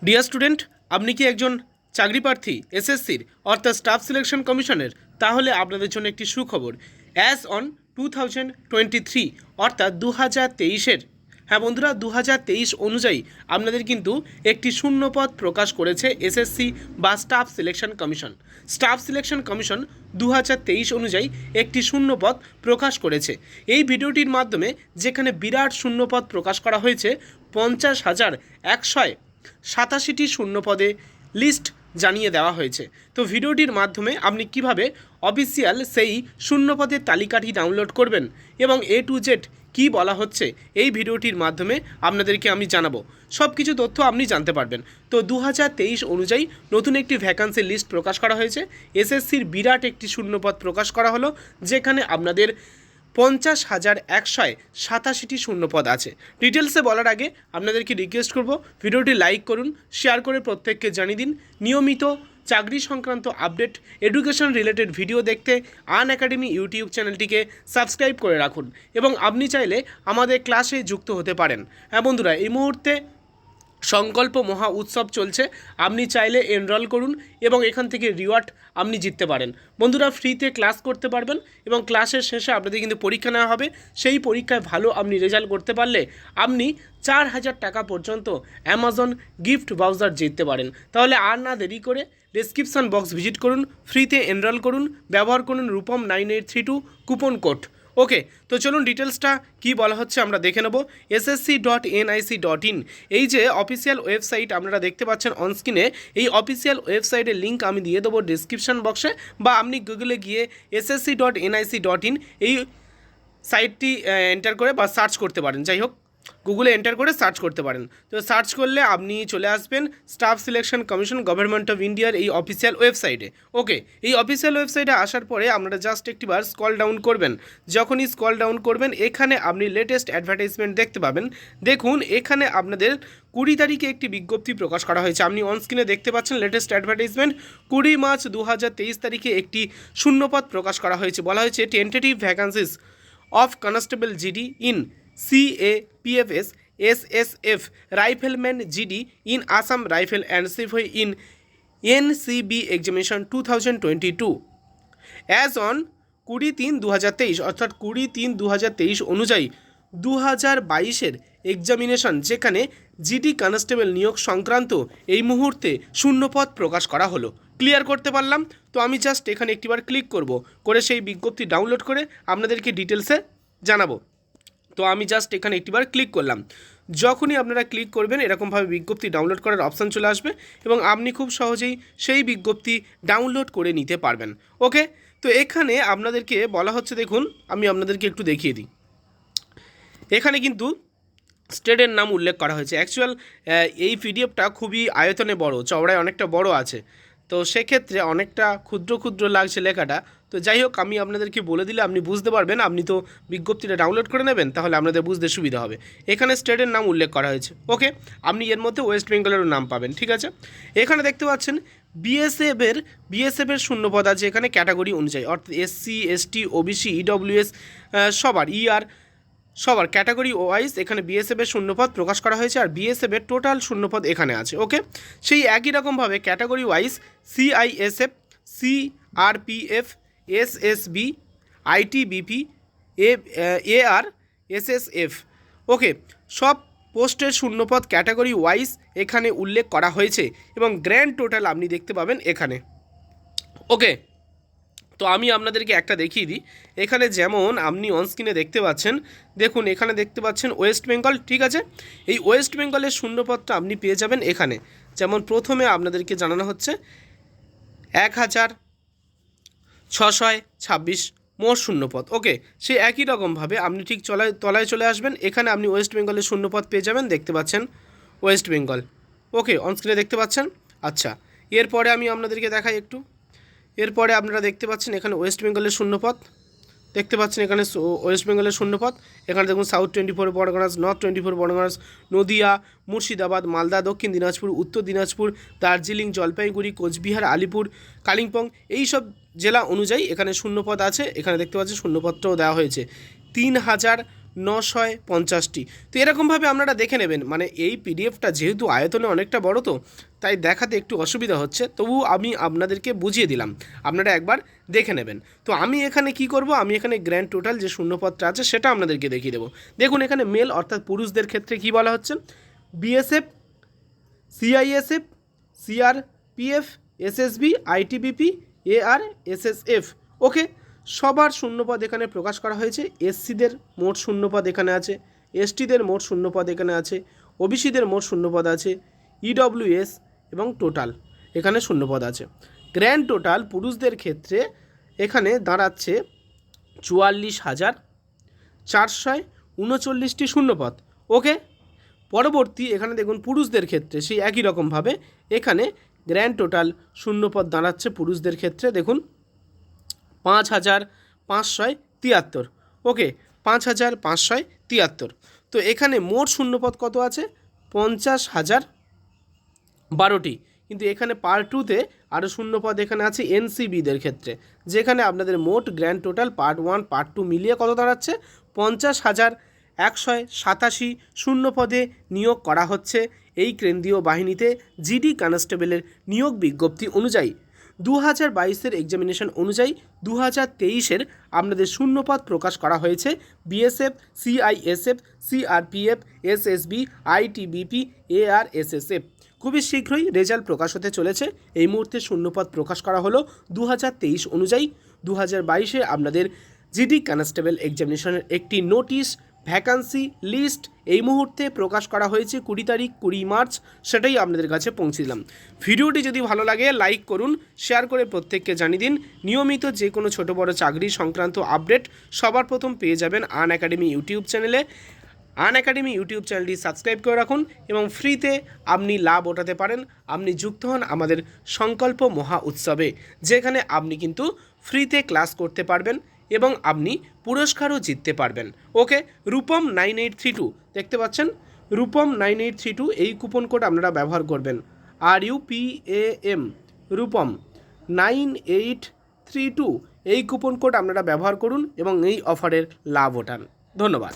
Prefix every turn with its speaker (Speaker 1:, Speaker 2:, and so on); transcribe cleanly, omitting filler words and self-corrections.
Speaker 1: Dear student, আপনি কি একজন চাকরি প্রার্থী এসএসসির অর্থাৎ স্টাফ সিলেকশন কমিশনের? তাহলে আপনাদের জন্য একটি সুখবর। অ্যাজ অন 2023 অর্থাৎ 2023-এর, হ্যাঁ বন্ধুরা, 2023 অনুযায়ী আপনাদের কিন্তু একটি শূন্যপদ প্রকাশ করেছে এসএসসি বা staff selection commission. Staff selection commission 2023 অনুযায়ী একটি শূন্যপদ প্রকাশ করেছে। এই ভিডিওটির মাধ্যমে যেখানে বিরাট শূন্যপদ প্রকাশ করা হয়েছে 50,187টি শূন্যপদে লিস্ট জানিয়ে দেওয়া হয়েছে। তো ভিডিওটির মাধ্যমে আপনি কিভাবে অফিসিয়াল সেই শূন্যপদের তালিকাটি ডাউনলোড করবেন এবং A to Z কী বলা হচ্ছে এই ভিডিওটির মাধ্যমে আপনাদেরকে আমি জানাবো। সব কিছু তথ্য আপনি জানতে পারবেন। তো 2023 অনুযায়ী নতুন একটি ভ্যাকান্সি লিস্ট প্রকাশ করা হয়েছে। এসএসসির বিরাট একটি শূন্যপদ প্রকাশ করা হলো, যেখানে আপনাদের 50,187টি শূন্যপদ আছে। ডিটেলসে বলার আগে আপনাদেরকে রিকোয়েস্ট করব, ভিডিওটি লাইক করুন, শেয়ার করে প্রত্যেককে জানিয়ে দিন। নিয়মিত চাকরি সংক্রান্ত আপডেট, এডুকেশন রিলেটেড ভিডিও দেখতে আনএকাডেমি ইউটিউব চ্যানেলটিকে সাবস্ক্রাইব করে রাখুন এবং আপনি চাইলে আমাদের ক্লাসে যুক্ত হতে পারেন। হ্যাঁ বন্ধুরা, এই মুহূর্তে সংকল্প মহা উৎসব চলছে। আপনি চাইলে এনরোল করুন এবং এখান থেকে রিওয়ার্ড আপনি জিততে পারেন। বন্ধুরা, ফ্রিতে ক্লাস করতে পারবেন এবং ক্লাসের শেষে আপনাদের কিন্তু পরীক্ষা নেওয়া হবে। সেই পরীক্ষায় ভালো আপনি রেজাল্ট করতে পারলে আপনি 4,000 টাকা পর্যন্ত অ্যামাজন গিফট ভাউচার জিততে পারেন। তাহলে আর না দেরি করে ডেসক্রিপশন বক্স ভিজিট করুন, ফ্রিতে এনরোল করুন, ব্যবহার করুন রূপম 9832 কুপন কোড। ওকে, তো চলুন ডিটেলসটা কী বলা হচ্ছে আমরা দেখে নেব। ssc.nic.in এই যে অফিসিয়াল ওয়েবসাইট আপনারা দেখতে পাচ্ছেন অনস্ক্রিনে, এই অফিসিয়াল ওয়েবসাইটের লিঙ্ক আমি দিয়ে দেবো ডিসক্রিপশন বক্সে, বা আপনি গুগলে গিয়ে ssc.nic.in এই সাইটটি এন্টার করে বা সার্চ করতে পারেন। যাই হোক, গুগলে এন্টার করে সার্চ করতে পারেন। তো সার্চ করলে আপনি চলে আসবেন staff selection commission government of ইন্ডিয়ার এই অফিসিয়াল ওয়েবসাইটে। ওকে, এই অফিসিয়াল ওয়েবসাইটে আসার পরে আপনারা জাস্ট একটিবার স্ক্রল ডাউন করবেন। যখনই স্ক্রল ডাউন করবেন এখানে আপনি লেটেস্ট অ্যাডভার্টাইজমেন্ট দেখতে পাবেন। দেখুন, এখানে আপনাদের 20 তারিখে একটি বিজ্ঞপ্তি প্রকাশ করা হয়েছে। আপনি অনস্ক্রিনে দেখতে পাচ্ছেন লেটেস্ট অ্যাডভার্টাইজমেন্ট। 20 মার্চ 2023 তারিখে একটি শূন্যপদ প্রকাশ করা হয়েছে। বলা হয়েছে tentative vacancies of constable GD in CAPFS SSF Rifleman GD in Assam Rifle and Signal in NCB Examination 2022 as on 20/3/2023 অর্থাৎ 20/3/2023 অনুযায়ী 2022-এর এক্সামিনেশন, যেখানে জিডি কনস্টেবল নিয়োগ সংক্রান্ত এই মুহূর্তে শূন্যপদ প্রকাশ করা হলো। ক্লিয়ার করতে পারলাম? তো আমি জাস্ট এখানে একটিবার ক্লিক করব, করে সেই বিজ্ঞপ্তি ডাউনলোড করে আপনাদেরকে ডিটেলসে জানাবো। তো আমি জাস্ট এখানে একটিবার ক্লিক করলাম। যখনই আপনারা ক্লিক করবেন এরকমভাবে বিজ্ঞপ্তি ডাউনলোড করার অপশান চলে আসবে এবং আপনি খুব সহজেই সেই বিজ্ঞপ্তি ডাউনলোড করে নিতে পারবেন। ওকে, তো এখানে আপনাদেরকে বলা হচ্ছে, দেখুন আমি আপনাদেরকে একটু দেখিয়ে দিই। এখানে কিন্তু স্টেটের নাম উল্লেখ করা হয়েছে। অ্যাকচুয়াল এই পিডিএফটা খুবই আয়তনে বড়, চওড়ায় অনেকটা বড় আছে, তো সেক্ষেত্রে অনেকটা ক্ষুদ্র ক্ষুদ্র লাগছে লেখাটা। তো যাই হোক, আমি আপনাদেরকে বলে দিলে আপনি বুঝতে পারবেন। আপনি তো বিজ্ঞপ্তিটা ডাউনলোড করে নেবেন, তাহলে আপনাদের বুঝতে সুবিধা হবে। এখানে স্টেটের নাম উল্লেখ করা হয়েছে। ওকে, আপনি এর মধ্যে ওয়েস্ট বেঙ্গলেরও নাম পাবেন। ঠিক আছে, এখানে দেখতে পাচ্ছেন বিএসএফের শূন্যপদ আছে এখানে ক্যাটাগরি অনুযায়ী, অর্থাৎ SC ST OBC EWS সবার ক্যাটাগরি ওয়াইজ এখানে বিএসএফের শূন্যপদ প্রকাশ করা হয়েছে। আর বিএসএফের টোটাল শূন্যপদ এখানে আছে। ওকে, সেই একই রকমভাবে category wise CISF CRPF SSB ITBP AR SSF, ওকে, সব পোস্টের শূন্যপদ ক্যাটাগরি ওয়াইজ এখানে উল্লেখ করা হয়েছে এবং গ্র্যান্ড টোটাল আপনি দেখতে পাবেন এখানে। ওকে, তো আমি আপনাদেরকে একটা দেখিয়ে দিই। এখানে যেমন আপনি অনস্ক্রিনে দেখতে পাচ্ছেন, দেখুন এখানে দেখতে পাচ্ছেন ওয়েস্ট বেঙ্গল। ঠিক আছে, এই ওয়েস্ট বেঙ্গলের শূন্যপদটা আপনি পেয়ে যাবেন এখানে। যেমন প্রথমে আপনাদেরকে জানানো হচ্ছে 1,626 মোট শূন্যপদ। ওকে, সেই একই রকমভাবে আপনি ঠিক তলায় চলে আসবেন। এখানে আপনি ওয়েস্ট বেঙ্গলের শূন্যপদ পেয়ে যাবেন, দেখতে পাচ্ছেন ওয়েস্ট বেঙ্গল। ওকে, অনস্ক্রিনে দেখতে পাচ্ছেন। আচ্ছা, এরপরে আমি আপনাদেরকে দেখাই একটু। এরপরে আপনারা দেখতে পাচ্ছেন এখানে ওয়েস্ট বেঙ্গলের শূন্যপদ দেখতে পাচ্ছেন। এখানে ওয়েস্ট বেঙ্গলের শূন্যপদ এখানে দেখুন সাউথ 24 পরগনাস, নর্থ 24 পরগনাস, নদিয়া, মুর্শিদাবাদ, মালদা, দক্ষিণ দিনাজপুর, উত্তর দিনাজপুর, দার্জিলিং, জলপাইগুড়ি, কোচবিহার, আলিপুর, কালিম্পং, এই সব জেলা অনুযায়ী এখানে শূন্যপদ আছে। এখানে দেখতে পাচ্ছেন শূন্যপদটাও দেওয়া হয়েছে। 950টি। তো এরকমভাবে আপনারা দেখে নেবেন, মানে এই পিডিএফটা যেহেতু আয়তনে অনেকটা বড়, তো তাই দেখাতে একটু অসুবিধা হচ্ছে, তবু আমি আপনাদেরকে বুঝিয়ে দিলাম, আপনারা একবার দেখে নেবেন। তো আমি এখানে কি করব, আমি এখানে গ্র্যান্ড টোটাল যে শূন্যপদটা আছে সেটা আপনাদেরকে দেখিয়ে দেবো। দেখুন এখানে মেল অর্থাৎ পুরুষদের ক্ষেত্রে কি বলা হচ্ছে, BSF, CISF, CRPF, SSB, ITBP, AR, SSF. Okay, সবার শূন্যপদ এখানে প্রকাশ করা হয়েছে। এসসিদের মোট শূন্যপদ এখানে আছে, এসটিদের মোট শূন্যপদ এখানে আছে, ওবিসিদের মোট শূন্যপদ আছে, ইডব্লিউএস এবং টোটাল এখানে শূন্যপদ আছে। গ্র্যান্ড টোটাল পুরুষদের ক্ষেত্রে এখানে দাঁড়াচ্ছে 44,439টি শূন্যপদ। ওকে, পরবর্তী এখানে দেখুন পুরুষদের ক্ষেত্রে সেই একই রকমভাবে এখানে গ্র্যান্ড টোটাল শূন্যপদ দাঁড়াচ্ছে পুরুষদের ক্ষেত্রে, দেখুন 5,573। ওকে, 5,573। তো এখানে মোট শূন্যপদ কত আছে, 50,012টি। কিন্তু এখানে পার্ট 2তে আরও শূন্যপদ এখানে আছে এনসিবিদের ক্ষেত্রে, যেখানে আপনাদের মোট গ্র্যান্ড টোটাল পার্ট 1 পার্ট 2 মিলিয়ে কত দাঁড়াচ্ছে, 50,187 শূন্যপদে নিয়োগ করা হচ্ছে এই কেন্দ্রীয় বাহিনীতে। জিডি কনস্টেবলের নিয়োগ বিজ্ঞপ্তি অনুযায়ী 2022-এর এক্সামিনেশন অনুযায়ী 2023-এর আপনাদের শূন্যপদ প্রকাশ করা হয়েছে BSF, CISF, CRPF, SSB, ITBP, AR, SSF. খুবই শীঘ্রই রেজাল্ট প্রকাশ হতে চলেছে। এই মুহূর্তে শূন্যপদ প্রকাশ করা হলো 2023 অনুযায়ী। 2022-এ আপনাদের জিডি কনস্টেবল এক্সামিনেশনের একটি নোটিশ ভ্যাকান্সি লিস্ট এই মুহূর্তে প্রকাশ করা হয়েছে 20 তারিখ 20 মার্চ, সেটাই আপনাদের কাছে পৌঁছে দিলাম। ভিডিওটি যদি ভালো লাগে লাইক করুন, শেয়ার করে প্রত্যেককে জানিয়ে দিন। নিয়মিত যে কোনো ছোটো বড়ো চাকরি সংক্রান্ত আপডেট সবার প্রথম পেয়ে যাবেন আনএকাডেমি ইউটিউব চ্যানেলে। আনএকাডেমি ইউটিউব চ্যানেলটি সাবস্ক্রাইব করে রাখুন এবং ফ্রিতে আপনি লাভ ওঠাতে পারেন। আপনি যুক্ত হন আমাদের সংকল্প মহা উৎসবে, যেখানে আপনি কিন্তু ফ্রিতে ক্লাস করতে পারবেন এবং আপনি পুরস্কারও জিততে পারবেন। ওকে, রূপম 9832 দেখতে পাচ্ছেন, রূপম 9832 এই কুপন কোড আপনারা ব্যবহার করবেন। RUPAM রূপম 9832 এই কুপন কোড আপনারা ব্যবহার করুন এবং এই অফারের লাভ ওঠান। ধন্যবাদ।